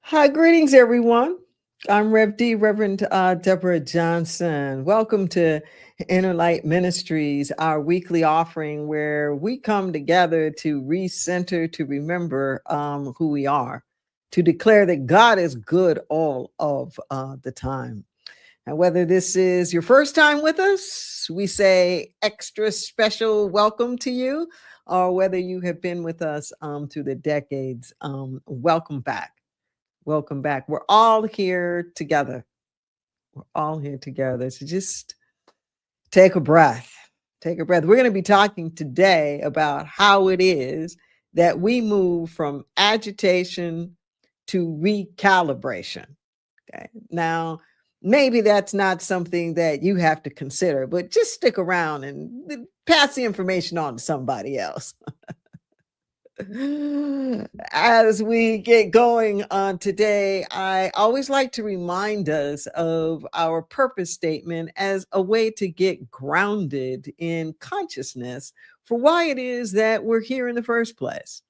Hi, greetings, everyone. I'm Rev D, Reverend Deborah Johnson. Welcome to Inner Light Ministries, our weekly offering where we come together to recenter, to remember who we are, to declare that God is good all of the time. And whether this is your first time with us, we say extra special welcome to you, or whether you have been with us through the decades, welcome back. Welcome back. We're all here together. We're all here together. So just take a breath. Take a breath. We're going to be talking today about how it is that we move from agitation to recalibration. Okay. Now, maybe that's not something that you have to consider, but just stick around and pass the information on to somebody else. As we get going on today, I always like to remind us of our purpose statement as a way to get grounded in consciousness for why it is that we're here in the first place.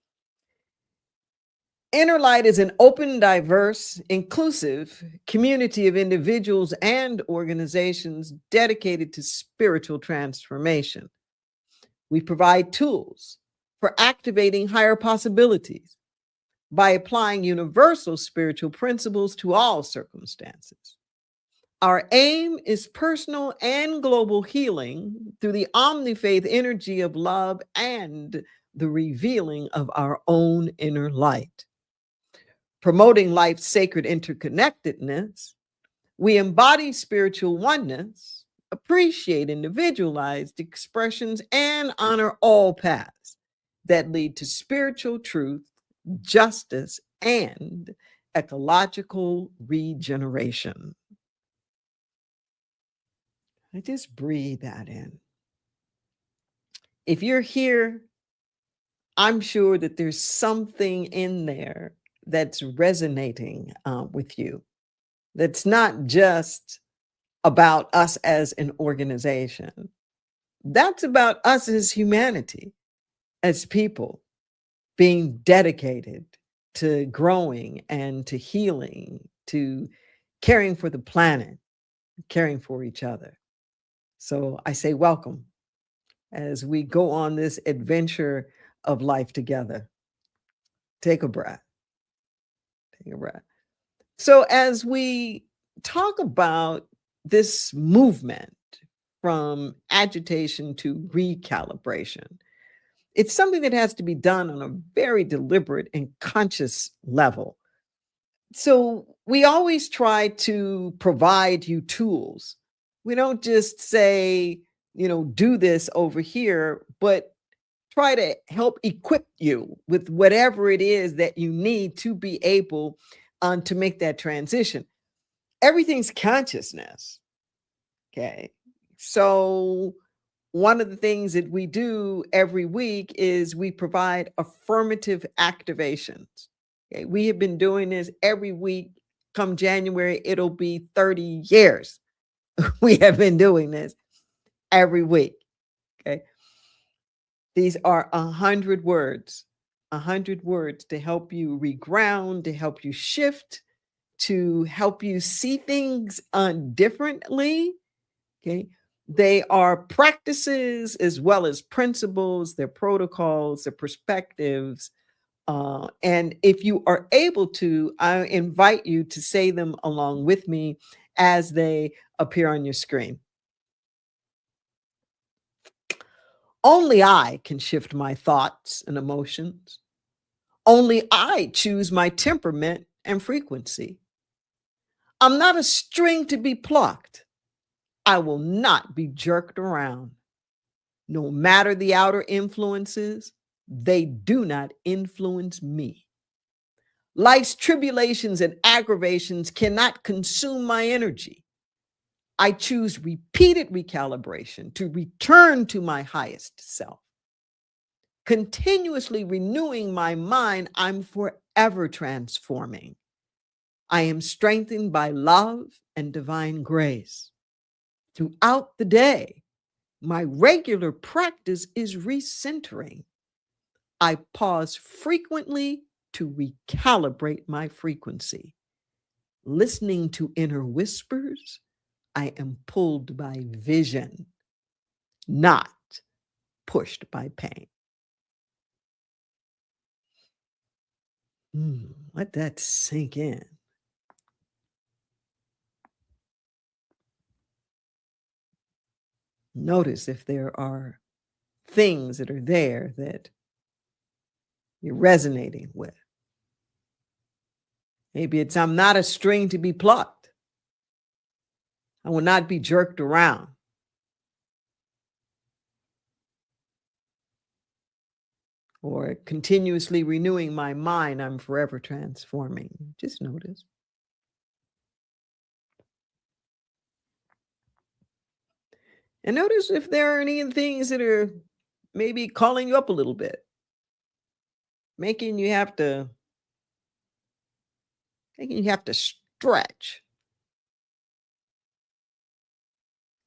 Inner Light is an open, diverse, inclusive community of individuals and organizations dedicated to spiritual transformation. We provide tools for activating higher possibilities by applying universal spiritual principles to all circumstances. Our aim is personal and global healing through the omni-faith energy of love and the revealing of our own inner light. Promoting life's sacred interconnectedness, we embody spiritual oneness, appreciate individualized expressions, and honor all paths that lead to spiritual truth, justice, and ecological regeneration. I just breathe that in. If you're here, I'm sure that there's something in there that's resonating with you. That's not just about us as an organization. That's about us as humanity, as people being dedicated to growing and to healing, to caring for the planet, caring for each other. So I say welcome as we go on this adventure of life together. Take a breath. Take a breath. So as we talk about this movement from agitation to recalibration, it's something that has to be done on a very deliberate and conscious level. So we always try to provide you tools. We don't just say, do this over here, but try to help equip you with whatever it is that you need to be able to make that transition. Everything's consciousness. Okay. So one of the things that we do every week is we provide affirmative activations. Okay, we have been doing this every week. Come January, it'll be 30 years. We have been doing this every week. Okay. These are 100 words to help you reground, to help you shift, to help you see things differently. Okay. They are practices as well as principles, they're protocols, they're perspectives. And if you are able to, I invite you to say them along with me as they appear on your screen. Only I can shift my thoughts and emotions. Only I choose my temperament and frequency. I'm not a string to be plucked. I will not be jerked around. No matter the outer influences, they do not influence me. Life's tribulations and aggravations cannot consume my energy. I choose repeated recalibration to return to my highest self. Continuously renewing my mind, I'm forever transforming. I am strengthened by love and divine grace. Throughout the day, my regular practice is recentering. I pause frequently to recalibrate my frequency. Listening to inner whispers, I am pulled by vision, not pushed by pain. Let that sink in. Notice if there are things that are there that you're resonating with. Maybe it's, I'm not a string to be plucked. I will not be jerked around. Or continuously renewing my mind, I'm forever transforming. Just notice. And notice if there are any things that are maybe calling you up a little bit, making you have to stretch.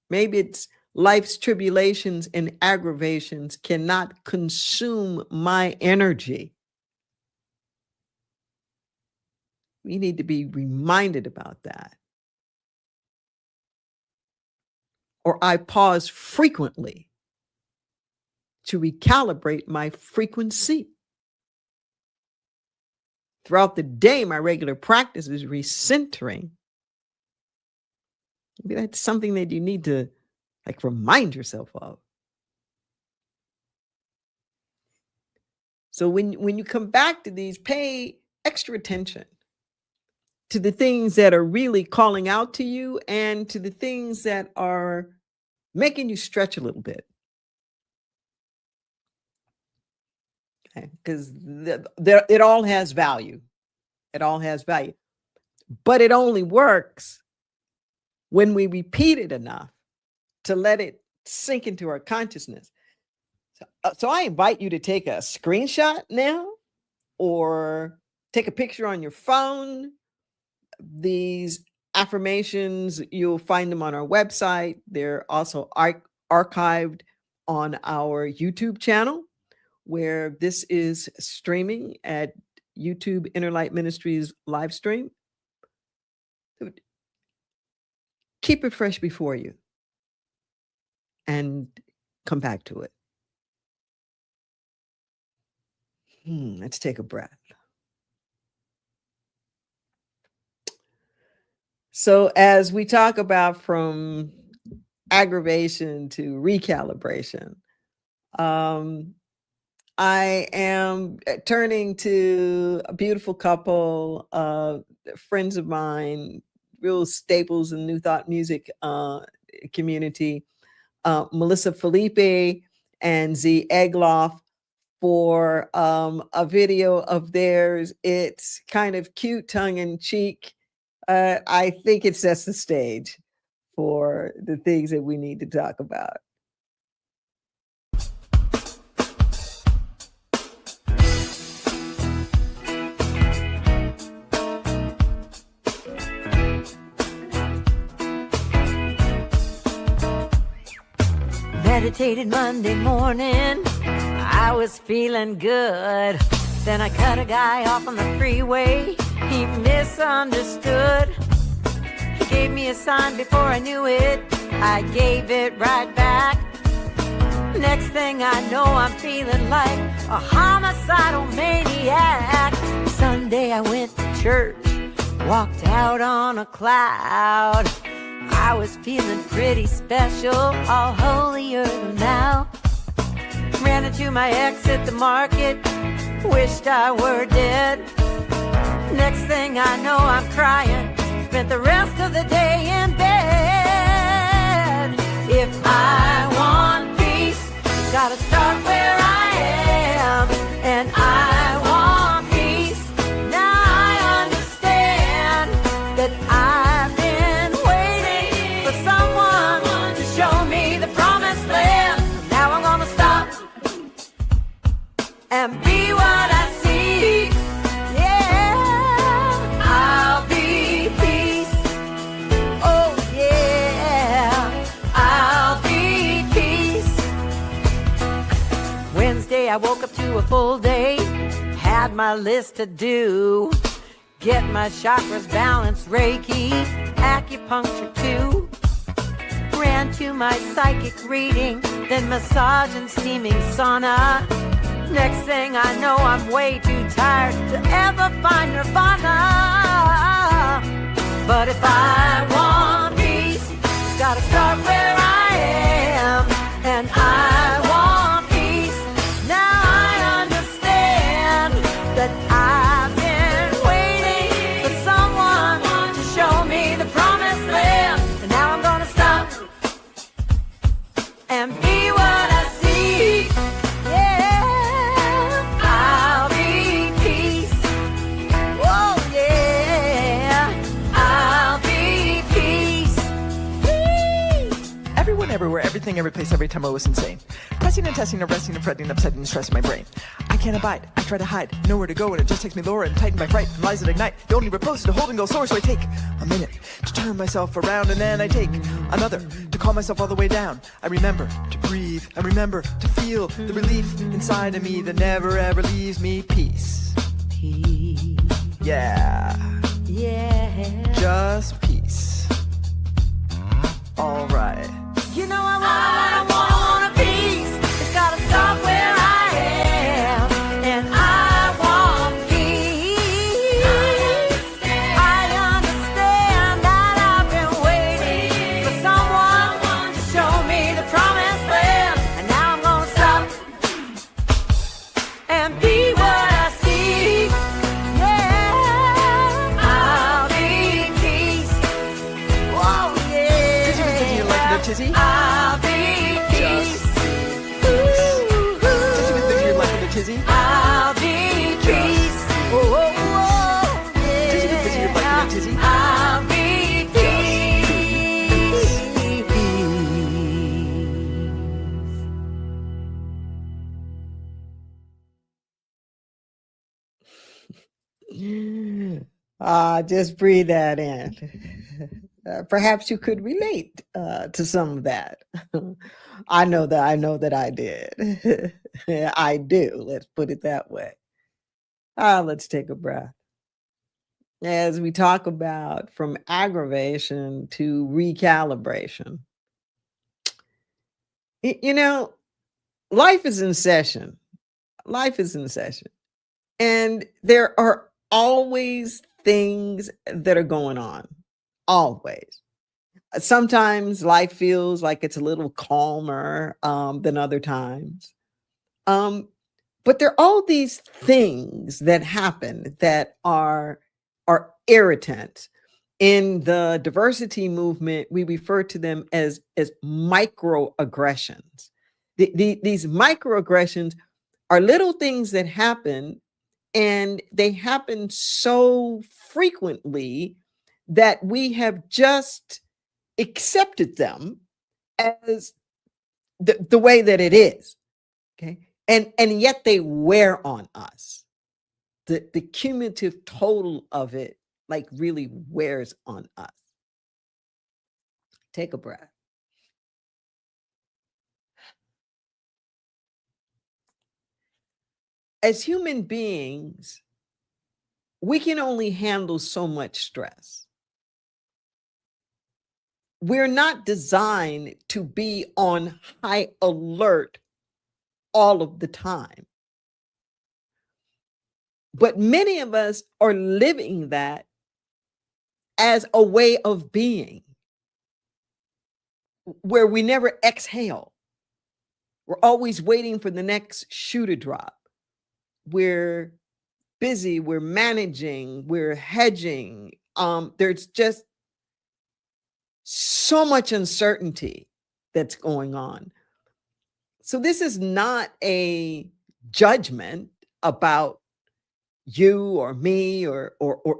Maybe it's life's tribulations and aggravations cannot consume my energy. We need to be reminded about that. Or I pause frequently to recalibrate my frequency. Throughout the day, my regular practice is recentering. Maybe that's something that you need to remind yourself of. So when you come back to these, pay extra attention to the things that are really calling out to you and to the things that are making you stretch a little bit. Okay, because it all has value. It all has value. But it only works when we repeat it enough to let it sink into our consciousness. So I invite you to take a screenshot now or take a picture on your phone. These affirmations, you'll find them on our website. They're also archived on our YouTube channel, where this is streaming at YouTube Inner Light Ministries live stream. Keep it fresh before you and come back to it. Let's take a breath. So as we talk about from aggravation to recalibration, I am turning to a beautiful couple, friends of mine, real staples in New Thought music community, Melissa Felipe and Z Egloff, for a video of theirs. It's kind of cute, tongue-in-cheek. I think it sets the stage for the things that we need to talk about. Meditated Monday morning, I was feeling good. Then I cut a guy off on the freeway, he misunderstood. He gave me a sign before I knew it, I gave it right back. Next thing I know, I'm feeling like a homicidal maniac. Sunday I went to church, walked out on a cloud. I was feeling pretty special, all holier than thou. Ran into my ex at the market, wished I were dead. Next thing I know, I'm crying, spent the rest of the day in bed. If I want peace, it's gotta start where I am. And I want peace, now I understand that I've been waiting for someone to show me the promised land. Now I'm gonna stop and be what I see. Yeah, I'll be peace. Oh yeah, I'll be peace. Wednesday I woke up to a full day, had got my list to do. Get my chakras balanced, Reiki, acupuncture too. Ran to my psychic reading, then massage and steaming sauna. Next thing I know, I'm way too tired to ever find nirvana. But if I want peace, it's gotta start where I am. And I want peace. Now I understand that I've been waiting for someone to show me the promised land. And now I'm gonna stop and be what I see. Yeah, I'll be peace. Oh yeah, I'll be peace. Everyone, everywhere, everything, every place, every time I was insane. Pressing and testing, arresting and fretting, upsetting and stressing my brain. I can't abide, I try to hide, nowhere to go, and it just takes me lower and tighten my fright and lies that ignite. The only repose is to hold and go sore, so I take a minute to turn myself around, and then I take another to calm myself all the way down. I remember to breathe, I remember to feel the relief inside of me that never ever leaves me. Peace. Peace. Yeah. Yeah. Just peace. Alright. You know I want a peace. It's gotta start where I am. And I want peace. I understand that I've been waiting for someone to show me the promised land. And now I'm gonna stop and be what I see. Yeah, I'll be peace. Whoa, yeah. Dizzy, like a tizzy? I'll be peace. Dizzy, like a tizzy? I'll be peace. Oh, oh, oh, Dizzy, like a yeah. tizzy? I'll be Just breathe that in. Perhaps you could relate to some of that. I know that I did. I do. Let's put it that way. Let's take a breath. As we talk about from aggravation to recalibration, you know, life is in session. Life is in session. And there are always things that are going on. Always. Sometimes life feels like it's a little calmer than other times. But there are all these things that happen that are irritants. In the diversity movement, we refer to them as microaggressions. These microaggressions are little things that happen, and they happen so frequently that we have just accepted them as the way that it is. Okay. And yet they wear on us. The cumulative total of it like really wears on us. Take a breath. As human beings, we can only handle so much stress. We're not designed to be on high alert all of the time. But many of us are living that as a way of being, where we never exhale. We're always waiting for the next shoe to drop. We're busy, we're managing, we're hedging. There's just so much uncertainty that's going on. So this is not a judgment about you or me or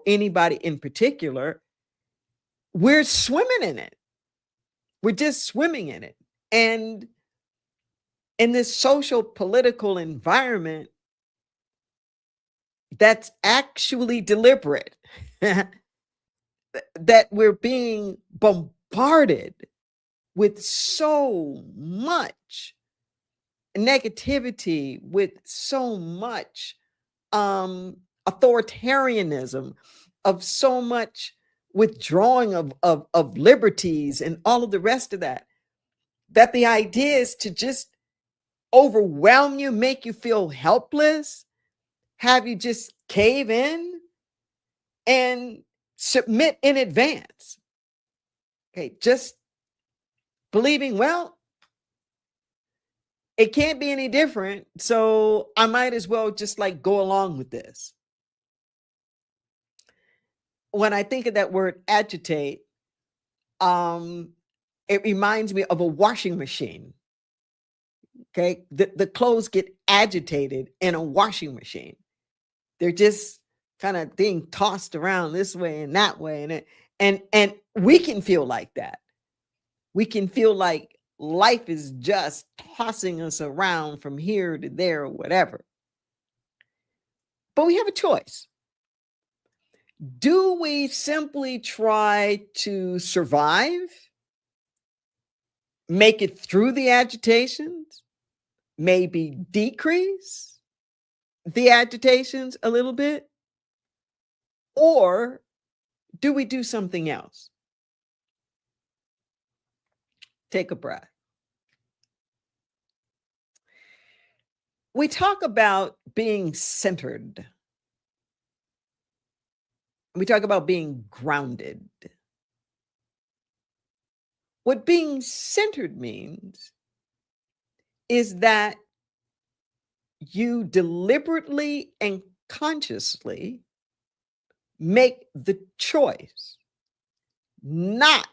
anybody in particular. We're swimming in it. We're just swimming in it. And in this social political environment that's actually deliberate, that we're being bombarded with so much negativity, with so much authoritarianism, of so much withdrawing of liberties and all of the rest of that, that the idea is to just overwhelm you, make you feel helpless, have you just cave in and submit in advance. Okay, just believing, well, it can't be any different, so I might as well just like go along with this. When I think of that word agitate, it reminds me of a washing machine. Okay, the clothes get agitated in a washing machine. They're just kind of being tossed around this way and that way, and we can feel like that. We can feel like life is just tossing us around from here to there or whatever. But we have a choice. Do we simply try to survive, make it through the agitations, maybe decrease the agitations a little bit? Or do we do something else? Take a breath. We talk about being centered. We talk about being grounded. What being centered means is that you deliberately and consciously make the choice not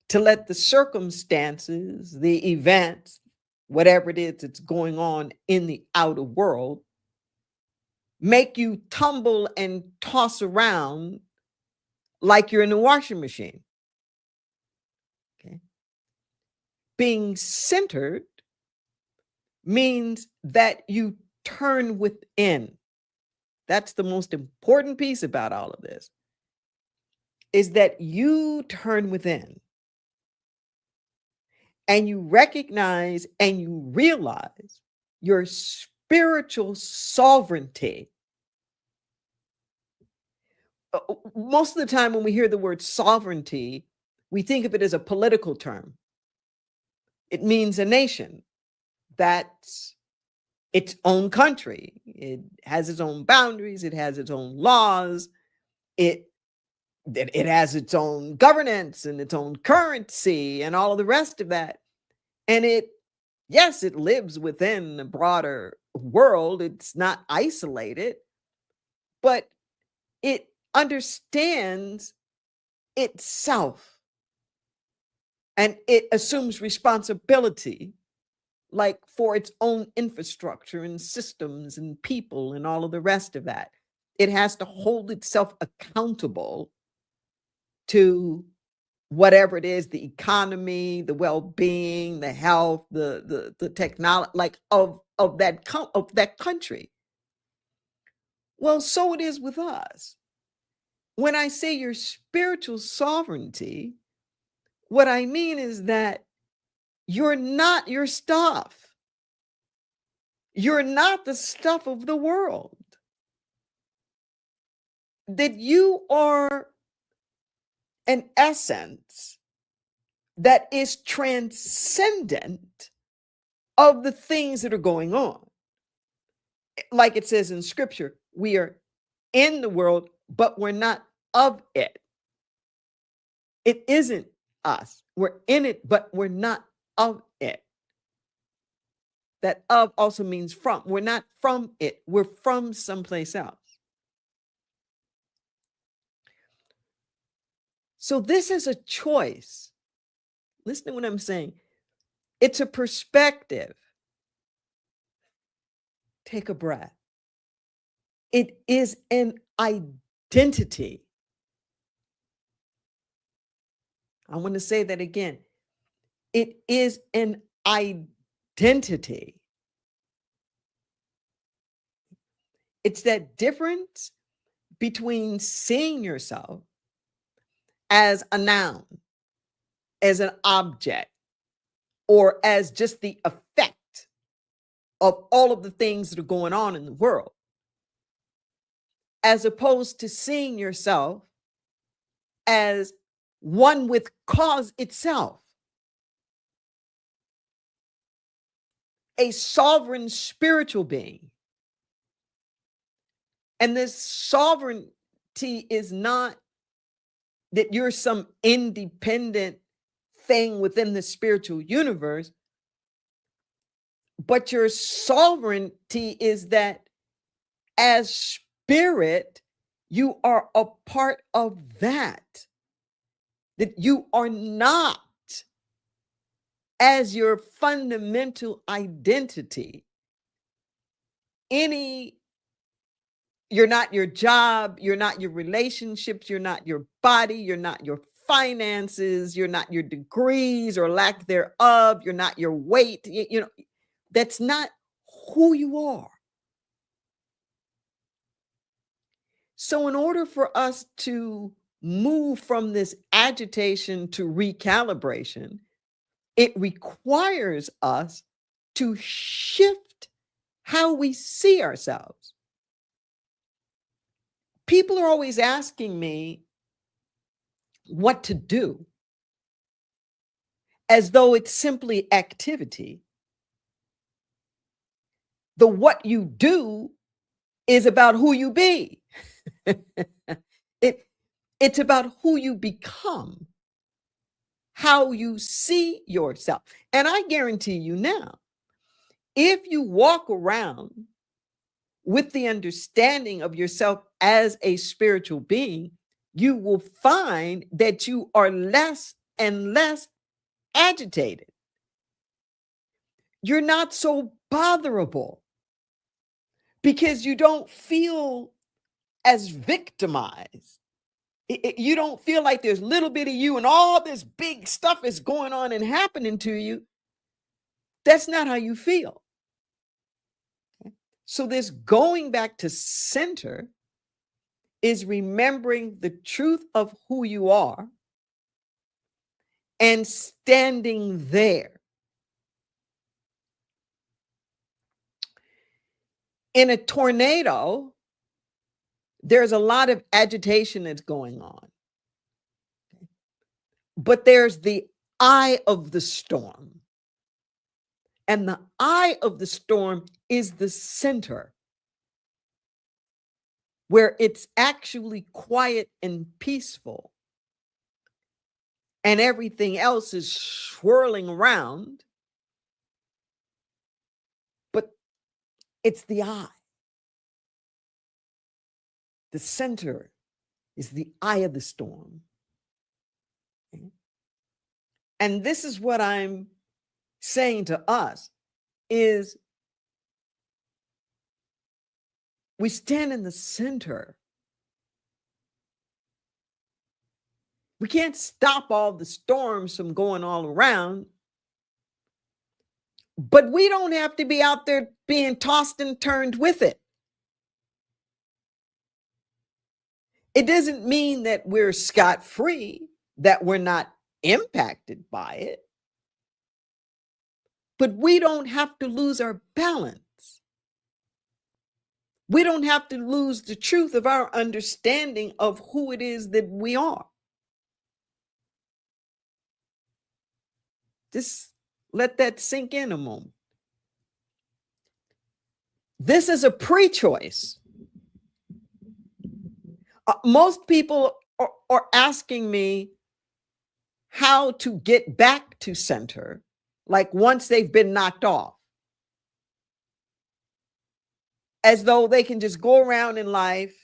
to let the circumstances, the events, whatever it is that's going on in the outer world, make you tumble and toss around like you're in a washing machine. Okay. Being centered means that you turn within. That's the most important piece about all of this, is that you turn within and you recognize and you realize your spiritual sovereignty. Most of the time when we hear the word sovereignty, we think of it as a political term. It means a nation that's its own country. It has its own boundaries. It has its own laws. It has its own governance and its own currency and all of the rest of that. And yes, it lives within the broader world. It's not isolated, but it understands itself and it assumes responsibility, like for its own infrastructure and systems and people and all of the rest of that. It has to hold itself accountable to whatever it is, the economy, the well-being, the health, the technology, like of that country. Well, so it is with us. When I say your spiritual sovereignty, what I mean is that you're not your stuff. You're not the stuff of the world. That you are an essence that is transcendent of the things that are going on. Like it says in scripture, we are in the world, but we're not of it. It isn't us. We're in it, but we're not of it. That of also means from. We're not from it. We're from someplace else. So this is a choice. Listen to what I'm saying. It's a perspective. Take a breath. It is an identity. I want to say that again. It is an identity. It's that difference between seeing yourself as a noun, as an object, or as just the effect of all of the things that are going on in the world. as opposed to seeing yourself as one with cause itself, a sovereign spiritual being. And this sovereignty is not that you're some independent thing within the spiritual universe, but your sovereignty is that as spirit, you are a part of that you are not, as your fundamental identity, you're not your job, you're not your relationships, you're not your body, you're not your finances, you're not your degrees or lack thereof, you're not your weight. That's not who you are. So in order for us to move from this agitation to recalibration, it requires us to shift how we see ourselves. People are always asking me what to do, as though it's simply activity. The what you do is about who you be. It's about who you become, how you see yourself. And I guarantee you now, if you walk around with the understanding of yourself as a spiritual being, you will find that you are less and less agitated. You're not so botherable because you don't feel as victimized. You don't feel like there's little bit of you and all this big stuff is going on and happening to you. That's not how you feel. So this going back to center is remembering the truth of who you are and standing there. In a tornado, there's a lot of agitation that's going on. But there's the eye of the storm. And the eye of the storm is the center, where it's actually quiet and peaceful. And everything else is swirling around. But it's the eye. The center is the eye of the storm. And this is what I'm saying to us is we stand in the center. We can't stop all the storms from going all around, but we don't have to be out there being tossed and turned with it. It doesn't mean that we're scot-free, that we're not impacted by it, but we don't have to lose our balance. We don't have to lose the truth of our understanding of who it is that we are. Just let that sink in a moment. This is a pre-choice. Most people are asking me how to get back to center, like once they've been knocked off, as though they can just go around in life,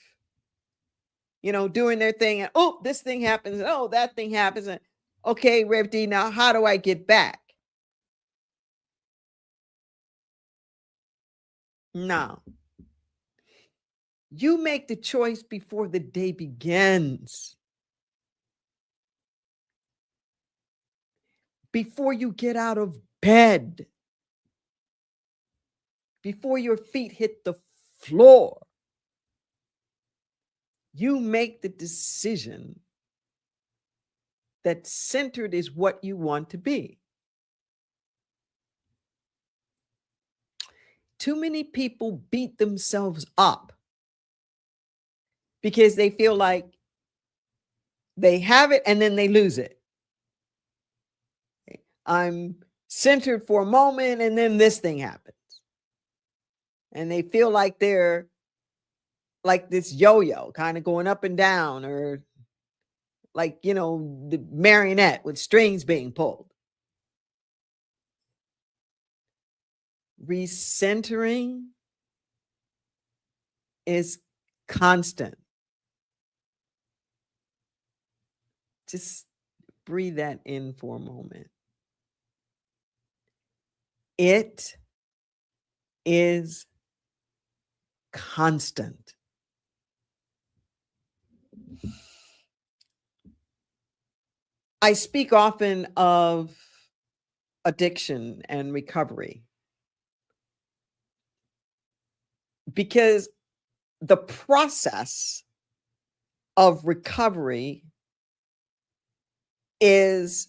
doing their thing, and oh, this thing happens, and oh, that thing happens, and okay, Rev D, now how do I get back? No. You make the choice before the day begins. Before you get out of bed. Before your feet hit the floor. You make the decision that centered is what you want to be. Too many people beat themselves up because they feel like they have it and then they lose it. I'm centered for a moment and then this thing happens. And they feel like they're like this yo-yo kind of going up and down, or like, you know, the marionette with strings being pulled. Recentering is constant. Just breathe that in for a moment. It is constant. I speak often of addiction and recovery because the process of recovery is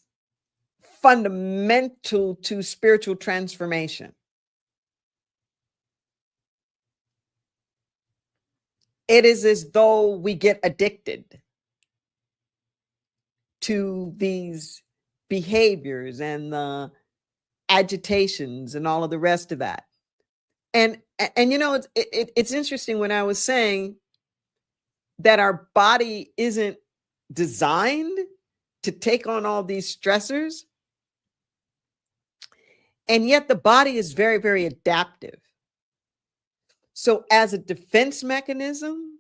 fundamental to spiritual transformation. It is as though we get addicted to these behaviors and the agitations and all of the rest of that. And you know, it's interesting when I was saying that our body isn't designed to take on all these stressors, and yet the body is very, very adaptive. So as a defense mechanism,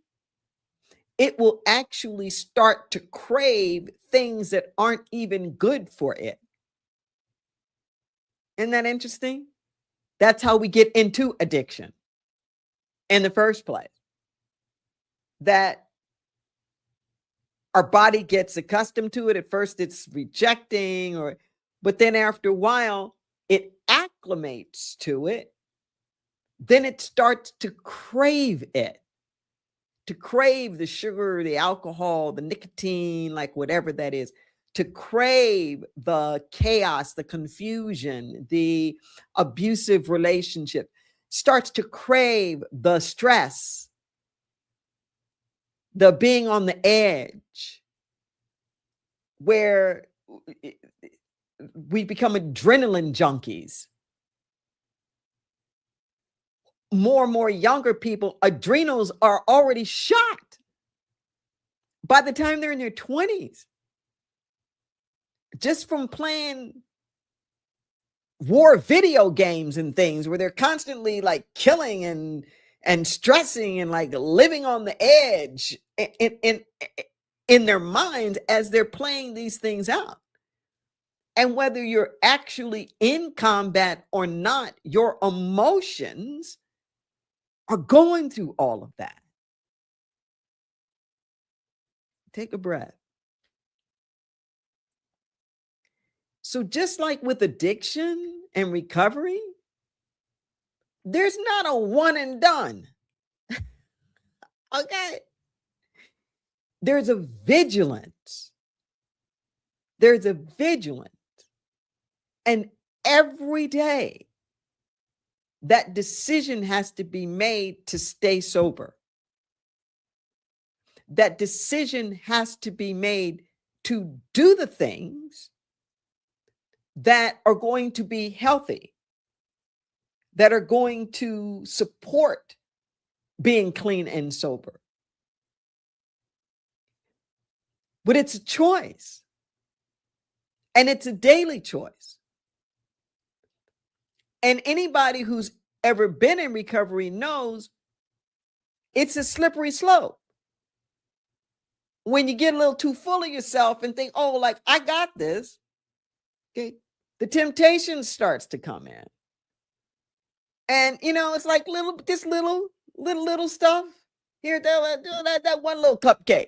it will actually start to crave things that aren't even good for it. Isn't that interesting? That's how we get into addiction in the first place. That our body gets accustomed to it. At first it's rejecting, but then after a while it acclimates to it. Then it starts to crave it, to crave the sugar, the alcohol, the nicotine, like whatever that is, to crave the chaos, the confusion, the abusive relationship, starts to crave the stress, the being on the edge, where we become adrenaline junkies. More and more younger people, adrenals are already shot by the time they're in their 20s, just from playing war video games and things where they're constantly like killing and stressing and like living on the edge in their minds as they're playing these things out. And whether you're actually in combat or not, your emotions are going through all of that. Take a breath. So just like with addiction and recovery, there's not a one and done. Okay? There's a vigilance. There's a vigilance. And every day, that decision has to be made to stay sober. That decision has to be made to do the things that are going to be healthy, that are going to support being clean and sober. But it's a choice. And it's a daily choice. And anybody who's ever been in recovery knows it's a slippery slope. When you get a little too full of yourself and think, oh, like, I got this, okay, the temptation starts to come in. And, you know, it's like little stuff. Here, that one little cupcake.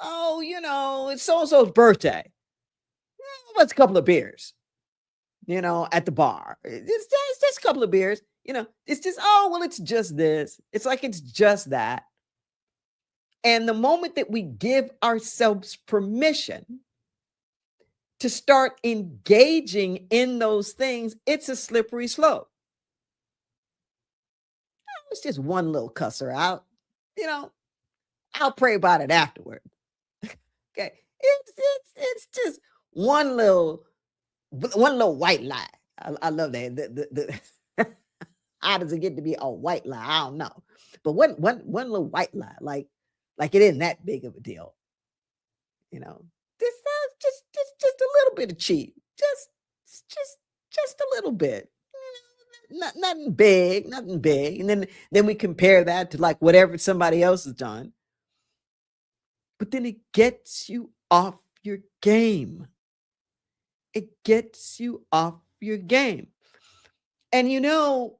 Oh, you know, it's so-and-so's birthday. What's a couple of beers? You know, at the bar. It's just a couple of beers. You know, it's just, oh, well, it's just this. It's like it's just that. And the moment that we give ourselves permission to start engaging in those things, it's a slippery slope. It's just one little cusser out. You know, I'll pray about it afterward. Okay. It's just one little white lie. I love that. How does it get to be a white lie? I don't know. But one little white lie, like it isn't that big of a deal. You know, this just a little bit of cheat. Just a little bit. Nothing big, nothing big. And then we compare that to like whatever somebody else has done. But then it gets you off your game. It gets you off your game. And you know,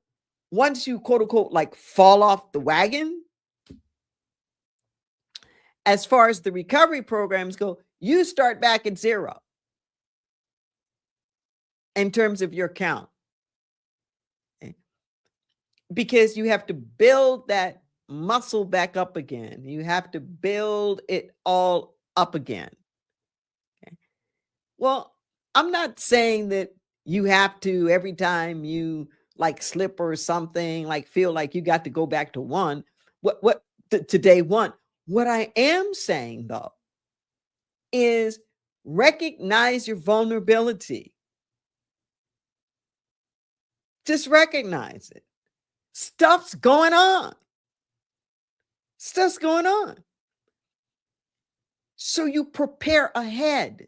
once you quote unquote like fall off the wagon, as far as the recovery programs go, you start back at zero in terms of your count. Okay? Because you have to build that muscle back up again. You have to build it all up again. Okay? Well, I'm not saying that you have to, every time you like slip or something, like feel like you got to go back to one, to day one. What I am saying though is recognize your vulnerability. Just recognize it. Stuff's going on. Stuff's going on. So you prepare ahead.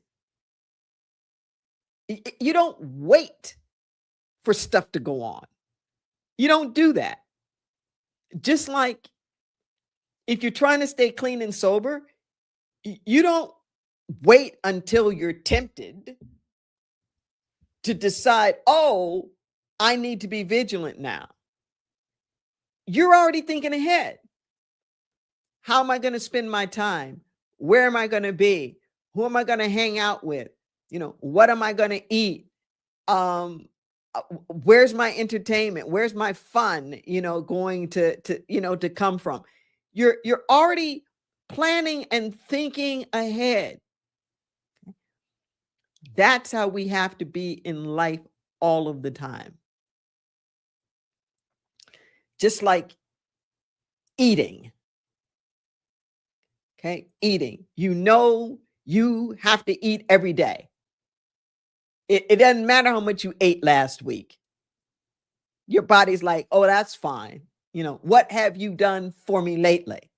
You don't wait for stuff to go on. You don't do that. Just like if you're trying to stay clean and sober, you don't wait until you're tempted to decide, oh, I need to be vigilant now. You're already thinking ahead. How am I going to spend my time? Where am I going to be? Who am I going to hang out with? You know, what am I going to eat? Where's my entertainment? Where's my fun, you know, going to come from? You're already planning and thinking ahead. That's how we have to be in life all of the time. Just like eating. Okay, eating. You know you have to eat every day. It doesn't matter how much you ate last week. Your body's like, oh, that's fine. You know, what have you done for me lately?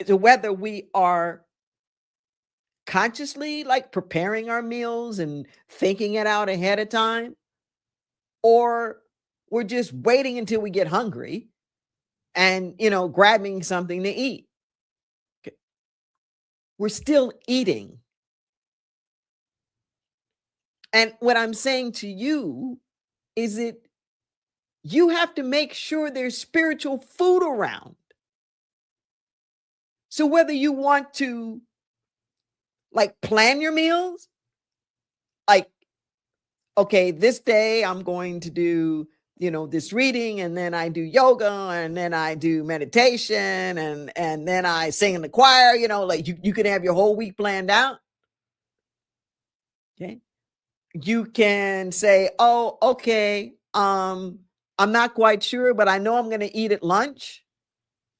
So whether we are consciously like preparing our meals and thinking it out ahead of time, or we're just waiting until we get hungry and, you know, grabbing something to eat. Okay. We're still eating. And what I'm saying to you is that you have to make sure there's spiritual food around. So whether you want to like plan your meals, like, okay, this day I'm going to do, you know, this reading, and then I do yoga, and then I do meditation, and then I sing in the choir, you know, like you can have your whole week planned out. Okay. You can say, oh, okay, I'm not quite sure, but I know I'm going to eat at lunch.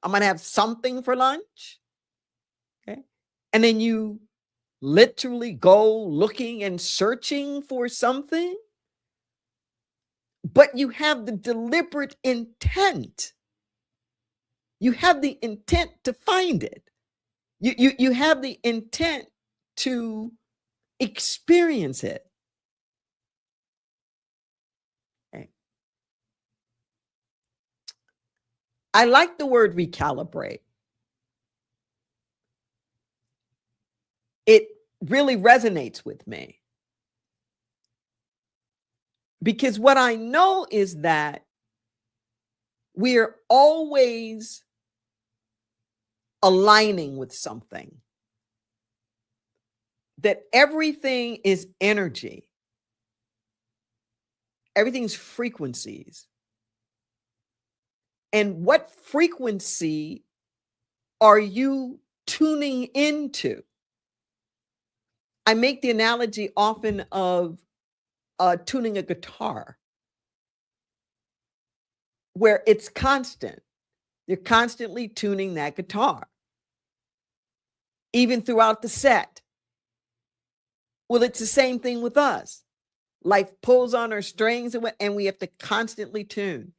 I'm going to have something for lunch. Okay. And then you literally go looking and searching for something, but you have the deliberate intent. You have the intent to find it. You have the intent to experience it. Okay. I like the word recalibrate. It really resonates with me. Because what I know is that we're always aligning with something. That everything is energy. Everything's frequencies. And what frequency are you tuning into? I make the analogy often of tuning a guitar, where it's constant. They're constantly tuning that guitar, even throughout the set. Well, it's the same thing with us. Life pulls on our strings and we have to constantly tune,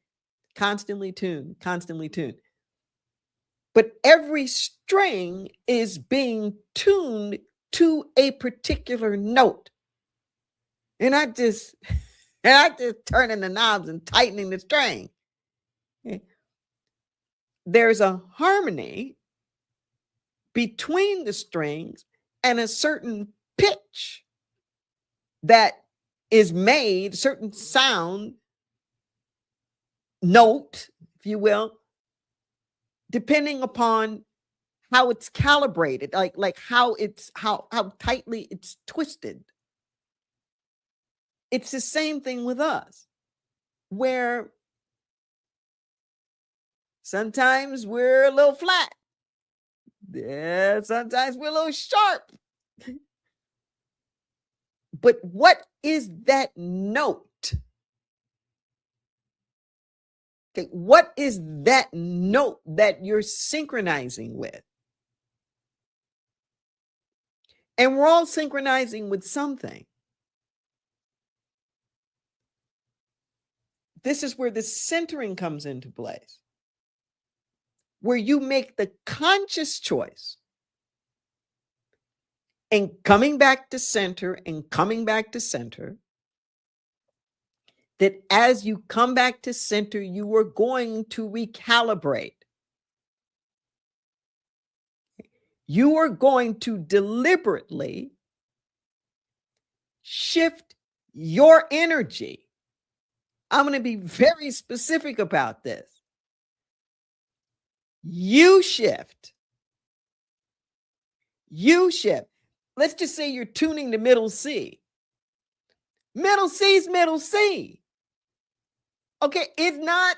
constantly tune, constantly tune. But every string is being tuned to a particular note. And I just turning the knobs and tightening the string. There's a harmony between the strings and a certain pitch that is made, certain sound note, if you will, depending upon how it's calibrated, like how tightly it's twisted. It's the same thing with us, where sometimes we're a little flat. Yeah, sometimes we're a little sharp. But what is that note? Okay, what is that note that you're synchronizing with? And we're all synchronizing with something. This is where the centering comes into place, where you make the conscious choice and coming back to center and coming back to center, that as you come back to center, you are going to recalibrate. You are going to deliberately shift your energy. I'm going to be very specific about this. You shift. You shift. Let's just say you're tuning to middle C. Middle C's middle C. Okay, it's not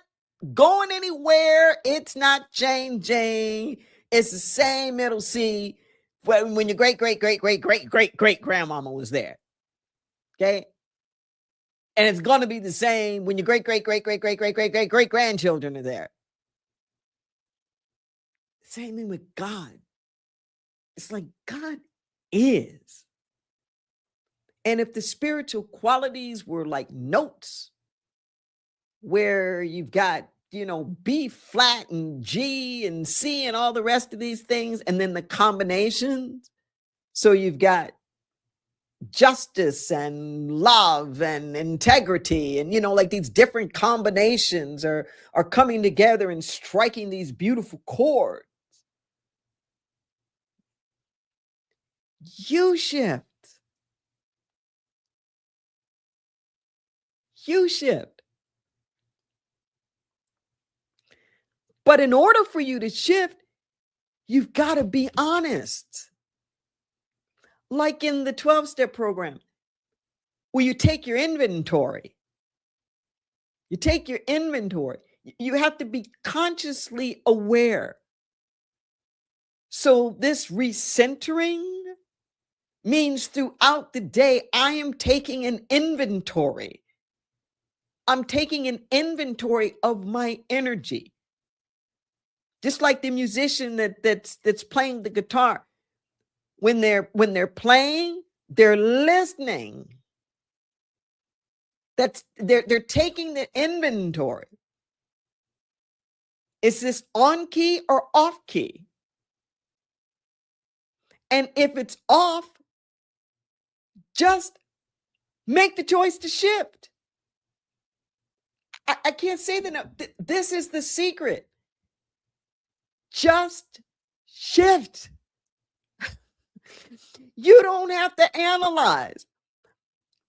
going anywhere. It's not changing. It's the same middle C when your great grandmama was there. Okay. And it's going to be the same when your great grandchildren are there. Same thing with God. It's like God is. And if the spiritual qualities were like notes, where you've got, B flat and G and C and all the rest of these things, and then the combinations. So you've got justice and love and integrity, and like these different combinations are coming together and striking these beautiful chords. You shift. You shift. But in order for you to shift, you've got to be honest. Like in the 12-step program, where you take your inventory. You take your inventory. You have to be consciously aware. So this recentering means throughout the day, I am taking an inventory. I'm taking an inventory of my energy. Just like the musician that's playing the guitar. When they're playing, they're listening. They're taking the inventory. Is this on key or off key? And if it's off, just make the choice to shift. I can't say that enough. This is the secret. Just shift. You don't have to analyze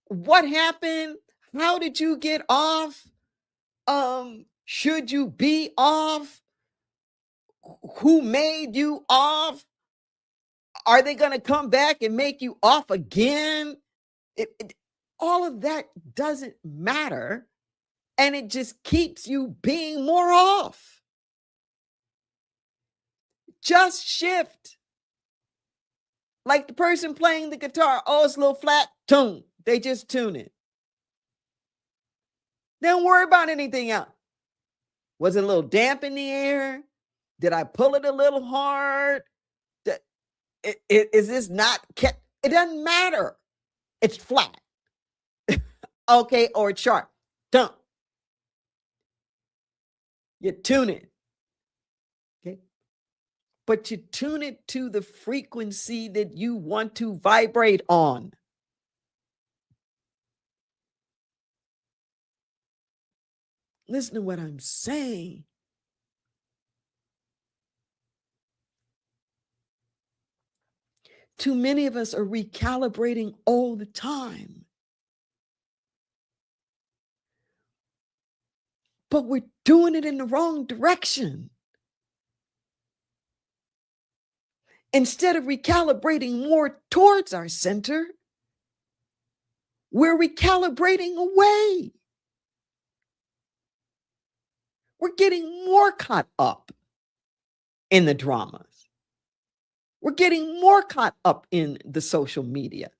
what happened. How did you get off? Should you be off? Who made you off? Are they going to come back and make you off again? All of that doesn't matter. And it just keeps you being more off. Just shift. Like the person playing the guitar. Oh, it's a little flat. Tune. They just tune it. Don't worry about anything else. Was it a little damp in the air? Did I pull it a little hard? Is this not kept? It doesn't matter. It's flat. Okay, or it's sharp. Done. You tune it. Okay. But you tune it to the frequency that you want to vibrate on. Listen to what I'm saying. Too many of us are recalibrating all the time. But we're doing it in the wrong direction. Instead of recalibrating more towards our center, we're recalibrating away. We're getting more caught up in the dramas. We're getting more caught up in the social media.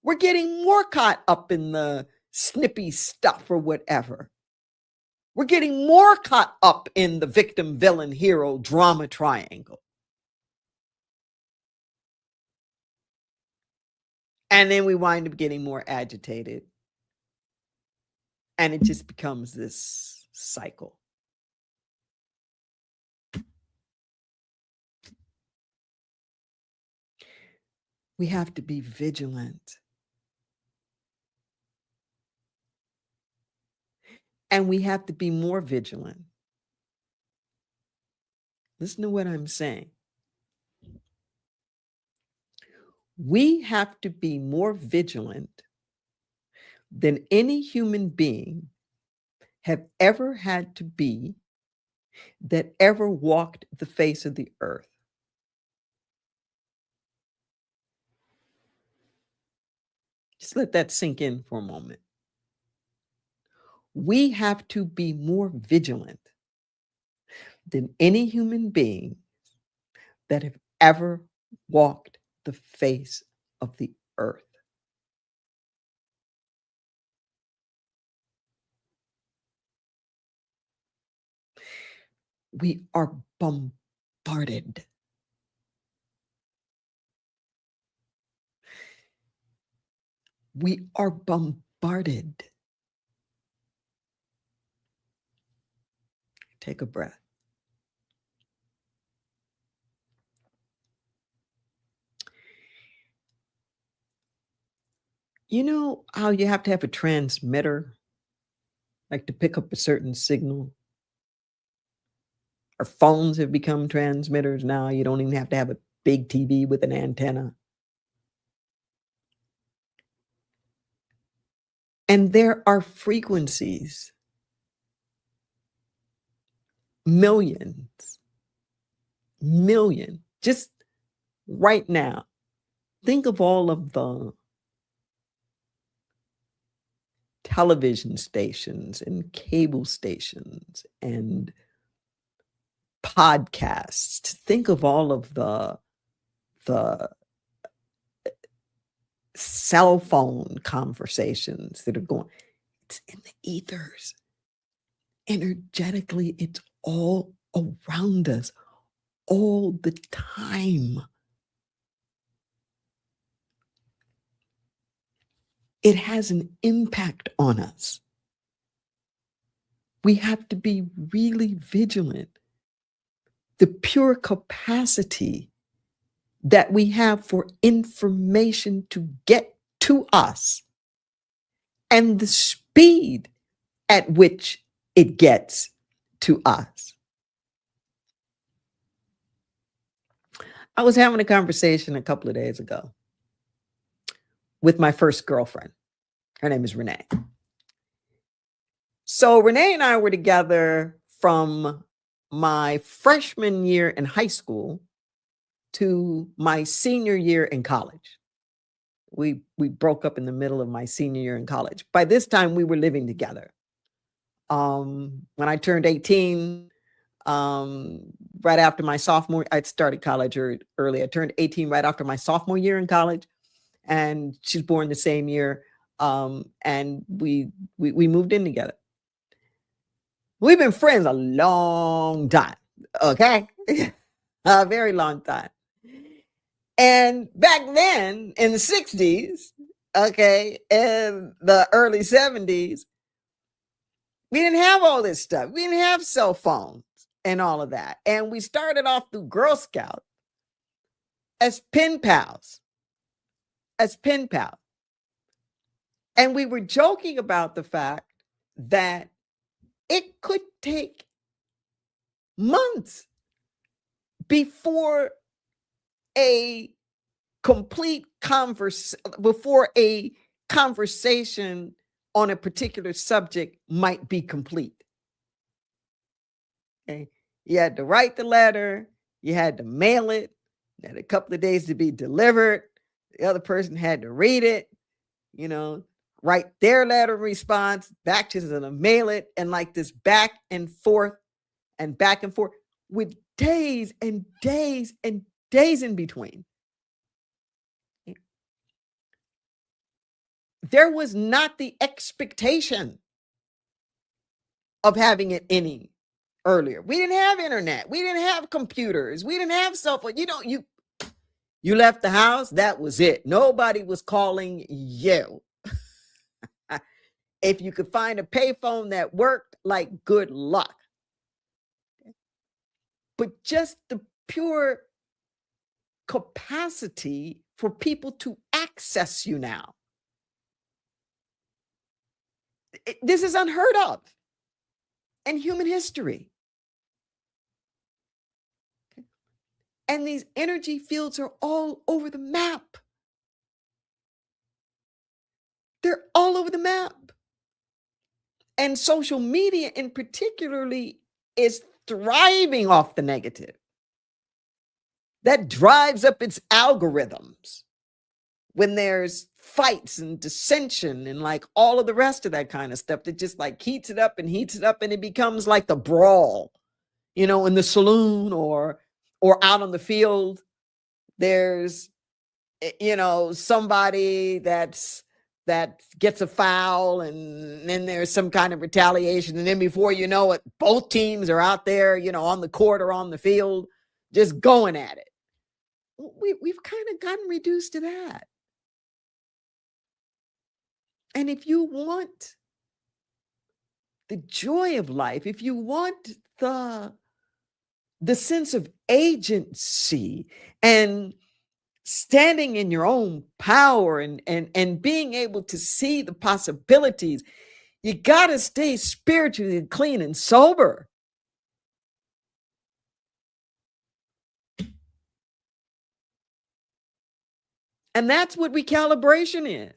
We're getting more caught up in the snippy stuff or whatever. We're getting more caught up in the victim, villain, hero drama triangle. And then we wind up getting more agitated. And it just becomes this cycle. We have to be vigilant. And we have to be more vigilant. Listen to what I'm saying. We have to be more vigilant than any human being have ever had to be that ever walked the face of the earth. Just let that sink in for a moment. We have to be more vigilant than any human being that have ever walked the face of the earth. We are bombarded. We are bombarded. Take a breath. You know how you have to have a transmitter, like to pick up a certain signal? Our phones have become transmitters now. You don't even have to have a big TV with an antenna. And there are frequencies, million, just right now. Think of all of the television stations and cable stations and podcasts. Think of all of the cell phone conversations that are going. It's in the ethers. Energetically, it's all around us all the time. It has an impact on us. We have to be really vigilant. The pure capacity that we have for information to get to us and the speed at which it gets to us. I was having a conversation a couple of days ago with my first girlfriend. Her name is Renee. So Renee and I were together from my freshman year in high school to my senior year in college. We broke up in the middle of my senior year in college. By this time, we were living together. When I turned 18, right after my sophomore, I'd started college early. I turned 18 right after my sophomore year in college, and she's born the same year. And we moved in together. We've been friends a long time. Okay. A very long time. And back then in the 60s, okay, in the early 70s, we didn't have all this stuff. We didn't have cell phones and all of that. And we started off through Girl Scout as pen pals, as pen pals. And we were joking about the fact that it could take months before a before a conversation on a particular subject might be complete. Okay. You had to write the letter, you had to mail it, you had a couple of days to be delivered. The other person had to read it, write their letter response back to them, mail it, and like this back and forth with days and days and days in between. There was not the expectation of having it any earlier. We didn't have internet. We didn't have computers. We didn't have cell phone. You left the house, that was it. Nobody was calling you. If you could find a payphone that worked, like, good luck. But just the pure capacity for people to access you now. This is unheard of in human history. And these energy fields are all over the map. They're all over the map. And social media in particularly is thriving off the negative. That drives up its algorithms when there's fights and dissension and like all of the rest of that kind of stuff that just like heats it up and it becomes like the brawl, in the saloon or out on the field. There's, somebody that gets a foul and then there's some kind of retaliation. And then before you know it, both teams are out there, on the court or on the field, just going at it. We've kind of gotten reduced to that. And if you want the joy of life, if you want the sense of agency and standing in your own power and being able to see the possibilities, you got to stay spiritually clean and sober. And that's what recalibration is.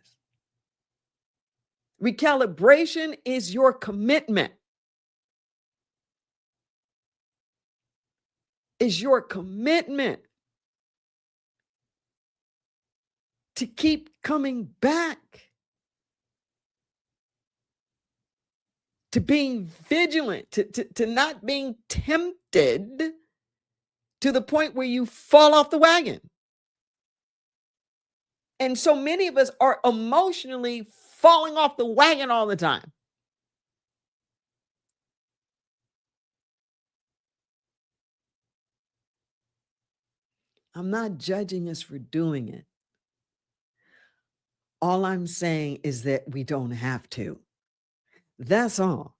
Recalibration is your commitment. Is your commitment to keep coming back, to being vigilant, to not being tempted to the point where you fall off the wagon. And so many of us are emotionally falling off the wagon all the time. I'm not judging us for doing it. All I'm saying is that we don't have to. That's all.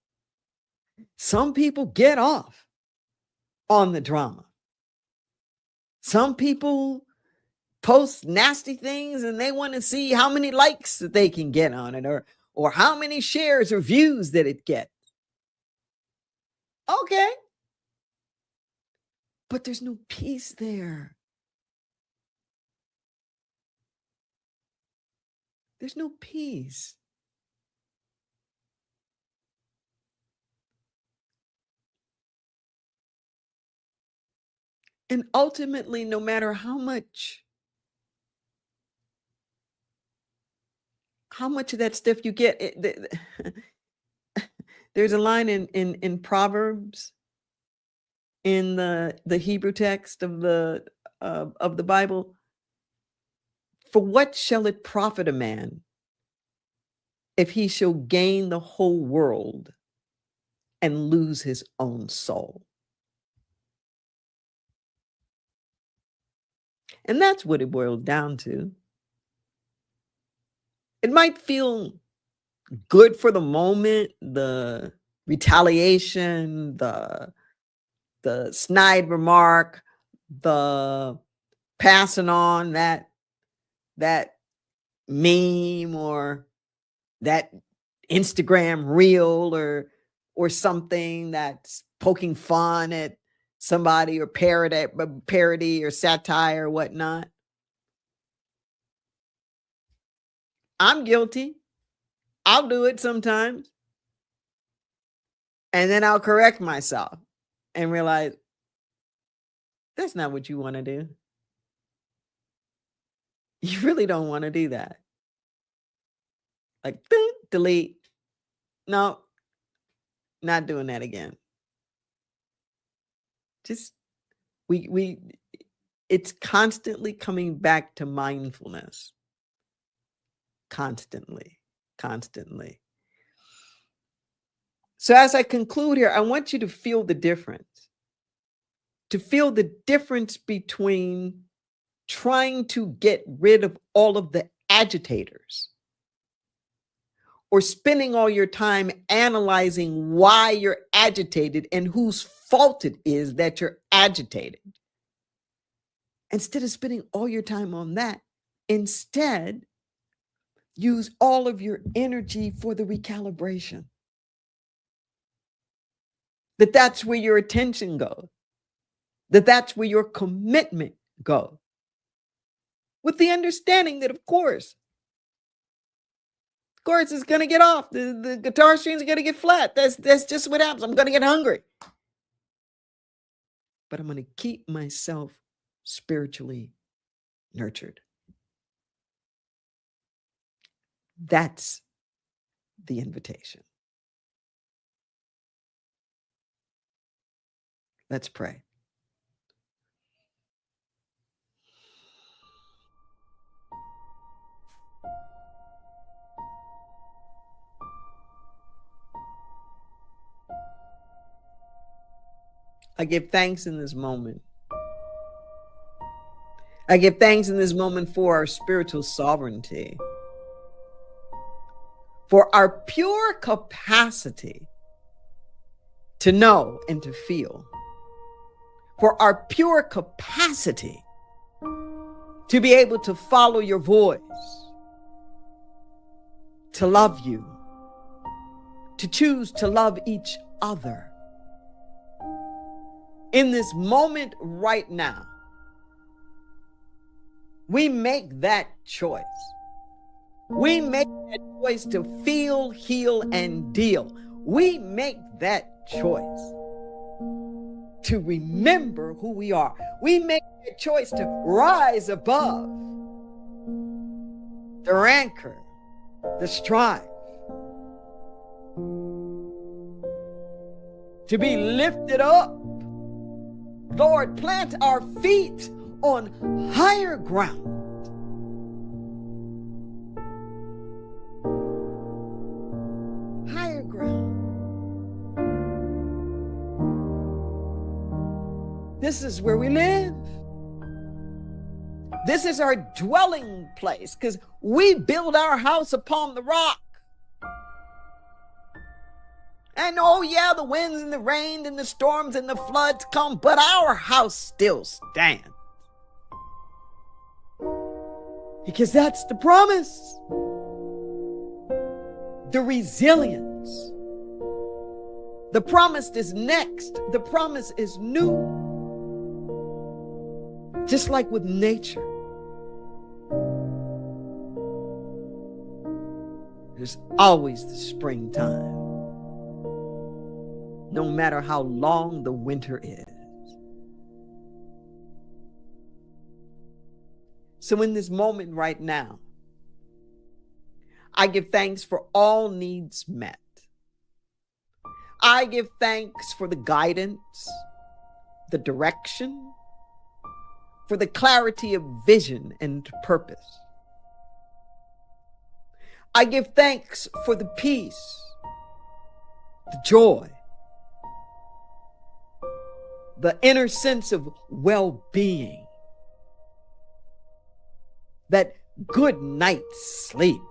Some people get off on the drama. Some people post nasty things and they want to see how many likes that they can get on it or how many shares or views that it gets. Okay. But there's no peace there. There's no peace. And ultimately, no matter how much of that stuff you get, there's a line in Proverbs in the Hebrew text of the Bible. For what shall it profit a man if he shall gain the whole world and lose his own soul? And that's what it boils down to. It might feel good for the moment, the retaliation, the snide remark, the passing on that meme or that Instagram reel or something that's poking fun at somebody or parody or satire or whatnot. I'm guilty. I'll do it sometimes. And then I'll correct myself and realize that's not what you want to do. You really don't want to do that. Like, delete. No, not doing that again. Just it's constantly coming back to mindfulness. Constantly. So as I conclude here, I want you to feel the difference. To feel the difference between trying to get rid of all of the agitators or spending all your time analyzing why you're agitated and whose fault it is that you're agitated. Instead of spending all your time on that, instead, use all of your energy for the recalibration. That's where your attention goes. That's where your commitment goes. With the understanding that, of course, it's going to get off. The guitar strings are going to get flat. That's just what happens. I'm going to get hungry. But I'm going to keep myself spiritually nurtured. That's the invitation. Let's pray. I give thanks in this moment. I give thanks in this moment for our spiritual sovereignty, for our pure capacity to know and to feel, for our pure capacity to be able to follow your voice, to love you, to choose to love each other. In this moment right now, we make that choice. We make that choice to feel, heal, and deal. We make that choice to remember who we are. We make that choice to rise above the rancor, the strife, to be lifted up. Lord, plant our feet on higher ground. Higher ground. This is where we live. This is our dwelling place because we build our house upon the rock. And oh yeah, the winds and the rain and the storms and the floods come, but our house still stands. Because that's the promise. The resilience. The promise is next. The promise is new. Just like with nature. There's always the springtime. No matter how long the winter is. So in this moment right now, I give thanks for all needs met. I give thanks for the guidance, the direction, for the clarity of vision and purpose. I give thanks for the peace, the joy, the inner sense of well-being that good night's sleep,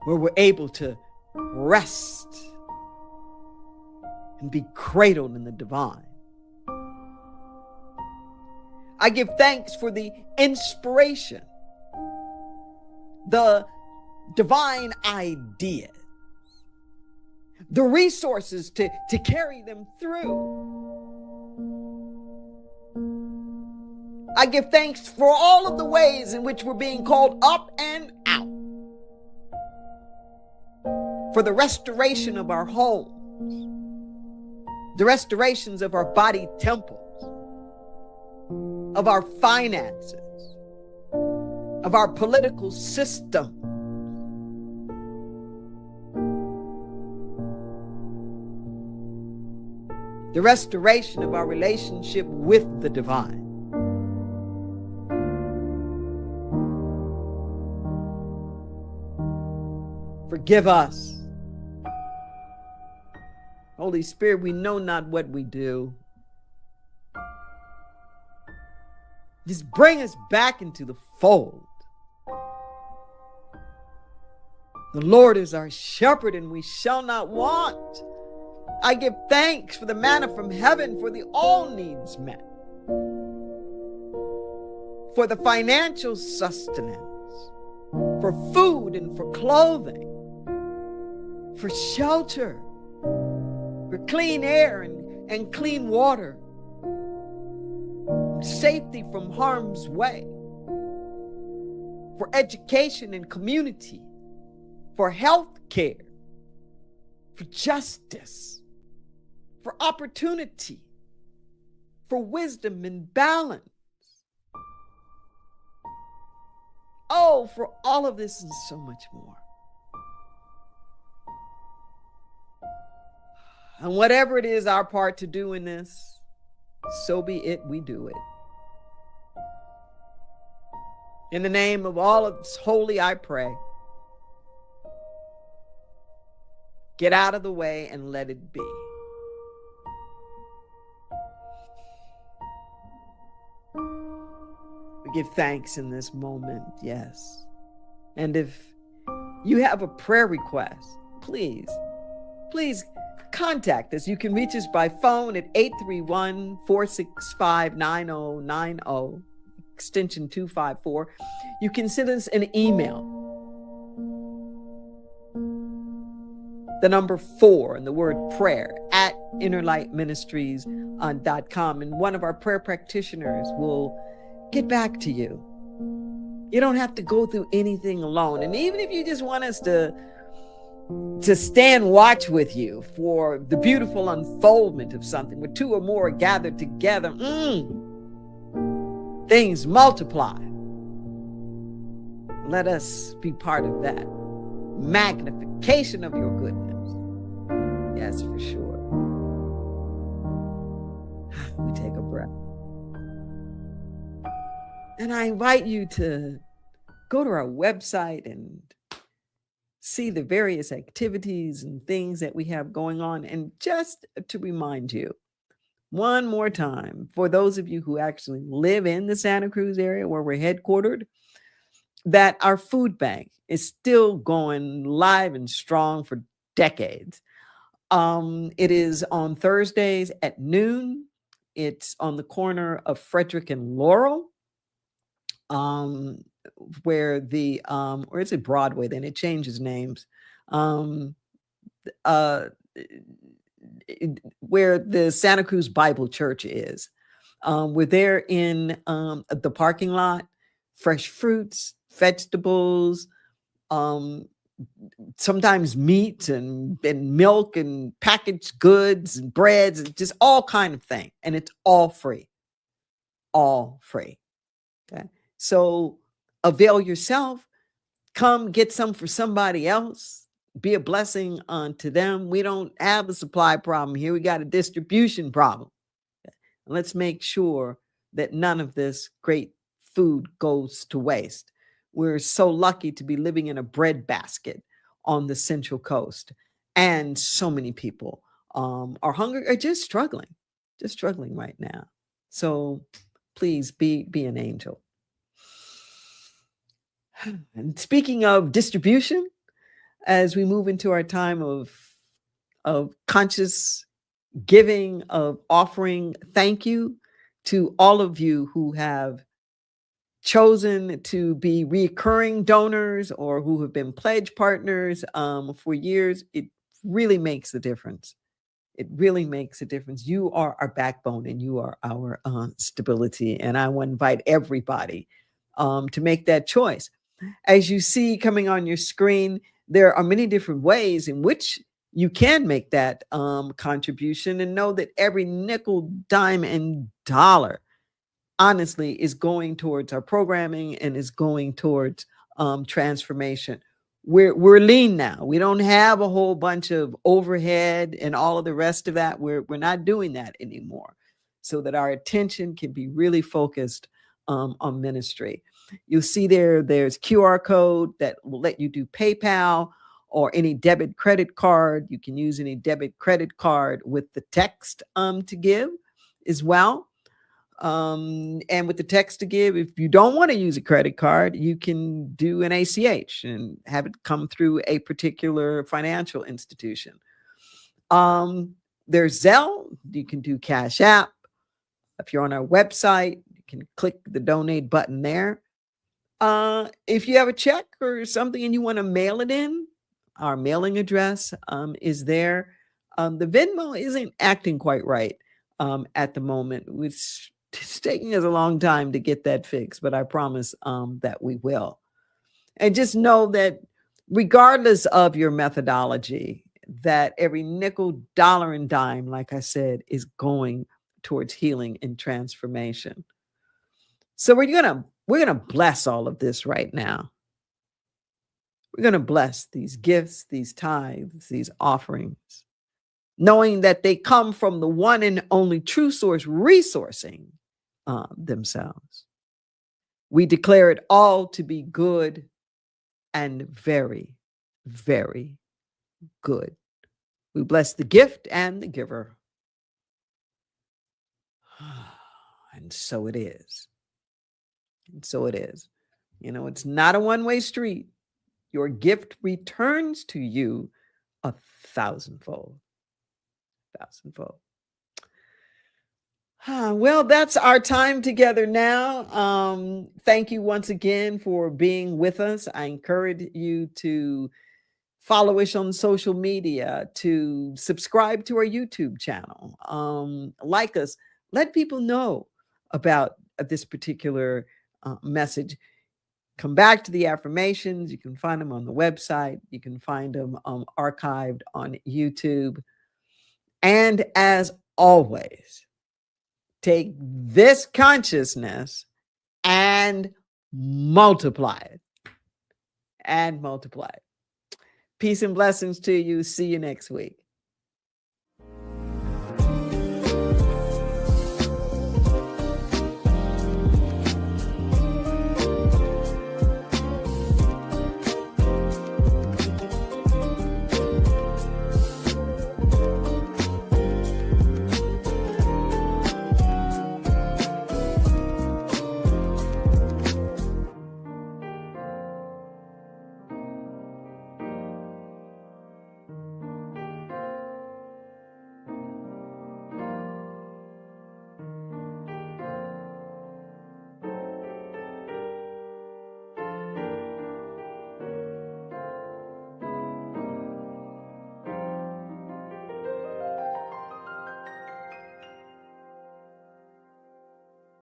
where we're able to rest and be cradled in the divine. I give thanks for the inspiration, the divine ideas, the resources to carry them through. I give thanks for all of the ways in which we're being called up and out, for the restoration of our homes, the restorations of our body temples, of our finances, of our political system. The restoration of our relationship with the divine. Forgive us. Holy Spirit, we know not what we do. Just bring us back into the fold. The Lord is our shepherd, and we shall not want. I give thanks for the manna from heaven, for the all needs met, for the financial sustenance, for food and for clothing, for shelter, for clean air and clean water, safety from harm's way, for education and community, for health care, for justice, for opportunity, for wisdom and balance. Oh, for all of this and so much more. And whatever it is our part to do in this, so be it, we do it. In the name of all of this holy, I pray. Get out of the way and let it be. We give thanks in this moment, yes. And if you have a prayer request, please contact us. You can reach us by phone at 831-465-9090, extension 254. You can send us an email. The number 4 and the word prayer at innerlightministries.com. And one of our prayer practitioners will get back to you. You don't have to go through anything alone. And even if you just want us to stand watch with you for the beautiful unfoldment of something, where 2 or more are gathered together, things multiply. Let us be part of that magnification of your goodness. Yes, for sure. We take a breath. And I invite you to go to our website and see the various activities and things that we have going on. And just to remind you, one more time, for those of you who actually live in the Santa Cruz area where we're headquartered, that our food bank is still going live and strong for decades. It is on Thursdays at noon. It's on the corner of Frederick and Laurel, where the or is it Broadway? Then it changes names. Where the Santa Cruz Bible Church is. We're there in the parking lot. Fresh fruits, vegetables, sometimes meat and milk and packaged goods and breads and just all kind of thing. And it's all free. All free. Okay. So avail yourself. Come get some for somebody else. Be a blessing unto them. We don't have a supply problem here. We got a distribution problem. Okay. Let's make sure that none of this great food goes to waste. We're so lucky to be living in a breadbasket on the Central Coast. And so many people are hungry or just struggling right now. So please be an angel. And speaking of distribution, as we move into our time of conscious giving, of offering thank you to all of you who have chosen to be recurring donors or who have been pledge partners for years. It really makes a difference. It really makes a difference. You are our backbone and you are our stability. And I want to invite everybody to make that choice. As you see coming on your screen, there are many different ways in which you can make that contribution, and know that every nickel, dime, and dollar honestly is going towards our programming and is going towards transformation. We're lean now. We don't have a whole bunch of overhead and all of the rest of that. We're not doing that anymore, so that our attention can be really focused on ministry. You'll see there's QR code that will let you do PayPal or any debit credit card. You can use any debit credit card with the text to give as well. And with the text to give, if you don't want to use a credit card, you can do an ACH and have it come through a particular financial institution. There's Zelle. You can do Cash App. If you're on our website, you can click the donate button there. If you have a check or something and you want to mail it in, our mailing address is there. The Venmo isn't acting quite right at the moment. It's taking us a long time to get that fixed, but I promise that we will. And just know that regardless of your methodology, that every nickel, dollar, and dime, like I said, is going towards healing and transformation. So we're gonna bless all of this right now. We're gonna bless these gifts, these tithes, these offerings, knowing that they come from the one and only true source resourcing themselves. We declare it all to be good and very, very good. We bless the gift and the giver. And so it is. And so it is. You know, it's not a one-way street. Your gift returns to you 1,000-fold. 1,000-fold. Well, that's our time together now. Thank you once again for being with us. I encourage you to follow us on social media, to subscribe to our YouTube channel, like us, let people know about this particular message. Come back to the affirmations. You can find them on the website. You can find them archived on YouTube. And as always, take this consciousness and multiply it. And multiply it. Peace and blessings to you. See you next week.